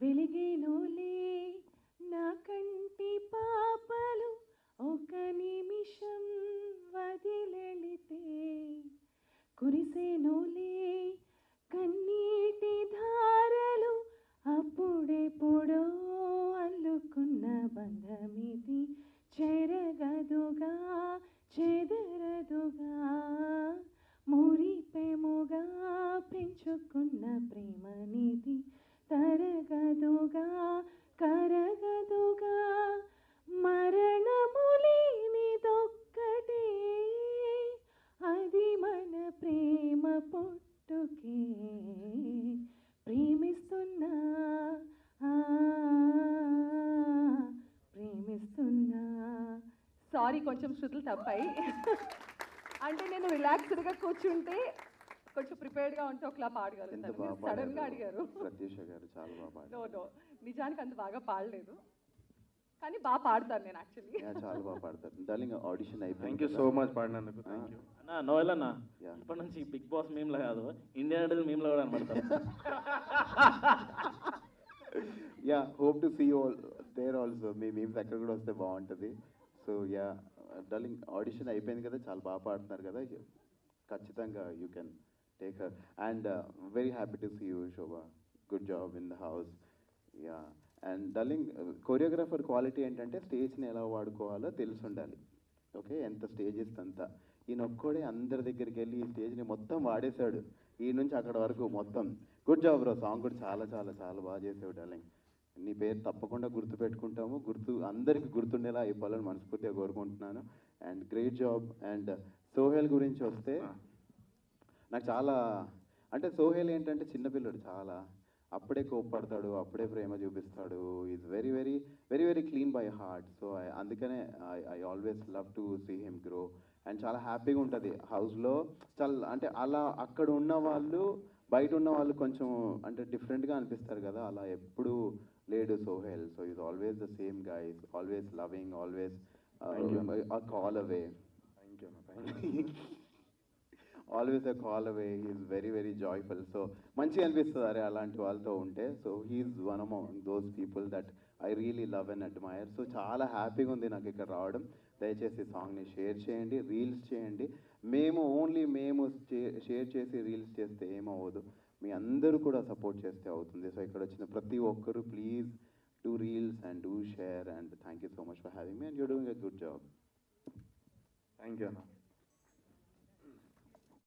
వెలిగేనోలే నా కంటి పాపలు ఒక నిమిషం వదిలెళితే కురిసేనోలే కన్నీటి ధారలు అప్పుడెప్పుడో అల్లుకున్న బంధమిది చెరగదుగా చెదరదుగా మురిపెముగా పెంచుకున్న ప్రేమనిది తరగదుగా కరగదుగా మరణములేనిదొక్కటే అది మన ప్రేమ పొట్టుకే ప్రేమిస్తున్నా ప్రేమిస్తున్నా. సారీ కొంచెం శృతులు తప్పాయి. అంటే నేను రిలాక్స్డ్గా కూర్చుంటే కొంచెం ప్రిపేర్డ్గా ఉంటే ఒకలా పాడగలుగుతాను. సడన్గా అడిగారు. ప్రత్యూష గారు చాలా బాగా నో నిజానికి అంత బాగా పాడలేదు, కానీ బాగా పాడతాను నేను యాక్చువల్లీ. చాలా బాగా పాడతారు. డార్లింగ్ ఆడిషన్ అయిపోయింది. థ్యాంక్ యూ సో మచ్ పాడినందుకు. థ్యాంక్ యూ అన్న. నోయల్ అన్న, ఇప్పటి నుంచి బిగ్ బాస్ మీమ్లో కాదు, ఇండియన్ ఐడల్ మీమ్లో కూడా అనబడతారు. Yeah, hope to see all there also. మీ మీమ్స్ ఎక్కడ కూడా వస్తే బాగుంటుంది. సో యా డార్లింగ్, ఆడిషన్ అయిపోయింది కదా, చాలా బాగా పాడుతున్నారు కదా, ఖచ్చితంగా you can take her. And very happy to see you Shobha. Good job in the house. Yeah, and darling, choreographer quality ఏంటంటే స్టేజ్ని ఎలా వాడుకోవాలో తెలిసి ఉండాలి. ఓకే, ఎంత స్టేజ్ ఇస్తే అంత. ఈయన ఒక్కడే అందరి దగ్గరికి వెళ్ళి ఈ స్టేజ్ని మొత్తం వాడేశాడు, ఈ నుంచి అక్కడ వరకు మొత్తం. Good job bro. సాంగ్ కూడా చాలా చాలా చాలా బాగా చేసావు డార్లింగ్. నీ పేరు తప్పకుండా గుర్తుపెట్టుకుంటాము, అందరికి గుర్తుండేలా అయిపోవాలని మనస్ఫూర్తిగా కోరుకుంటున్నాను. And great job. And Sohel గురించి వస్తే నాకు చాలా, అంటే సోహెల్ ఏంటంటే చిన్నపిల్లడు, చాలా అప్పుడే కోప్పడతాడు, అప్పుడే ప్రేమ చూపిస్తాడు. Is very very very very clean by heart. So అందుకనే I always love to see him grow. And చాలా హ్యాపీగా ఉంటుంది హౌస్లో. చాలా అంటే అలా అక్కడ ఉన్న వాళ్ళు బయట ఉన్న వాళ్ళు కొంచెం అంటే డిఫరెంట్గా అనిపిస్తారు కదా, అలా ఎప్పుడు లేడు Sohel. So is always the same guy, always loving, always call away. Always a call away. He's very very joyful. So మంచిగా అనిపిస్తుంది అరే అలాంటి వాళ్ళతో ఉంటే. So he's one among those people that I really love and admire. So చాలా హ్యాపీగా ఉంది నాకు ఇక్కడ రావడం. దయచేసి సాంగ్ని షేర్ చేయండి, రీల్స్ చేయండి. ఓన్లీ మేము షేర్ చేసి రీల్స్ చేస్తే ఏమవ్వదు, మీ అందరూ కూడా సపోర్ట్ చేస్తే అవుతుంది. సో ఇక్కడ వచ్చిన ప్రతి ఒక్కరు please do reels and do share. And thank you so much for having me and you're doing a good job. Thank you అన్న.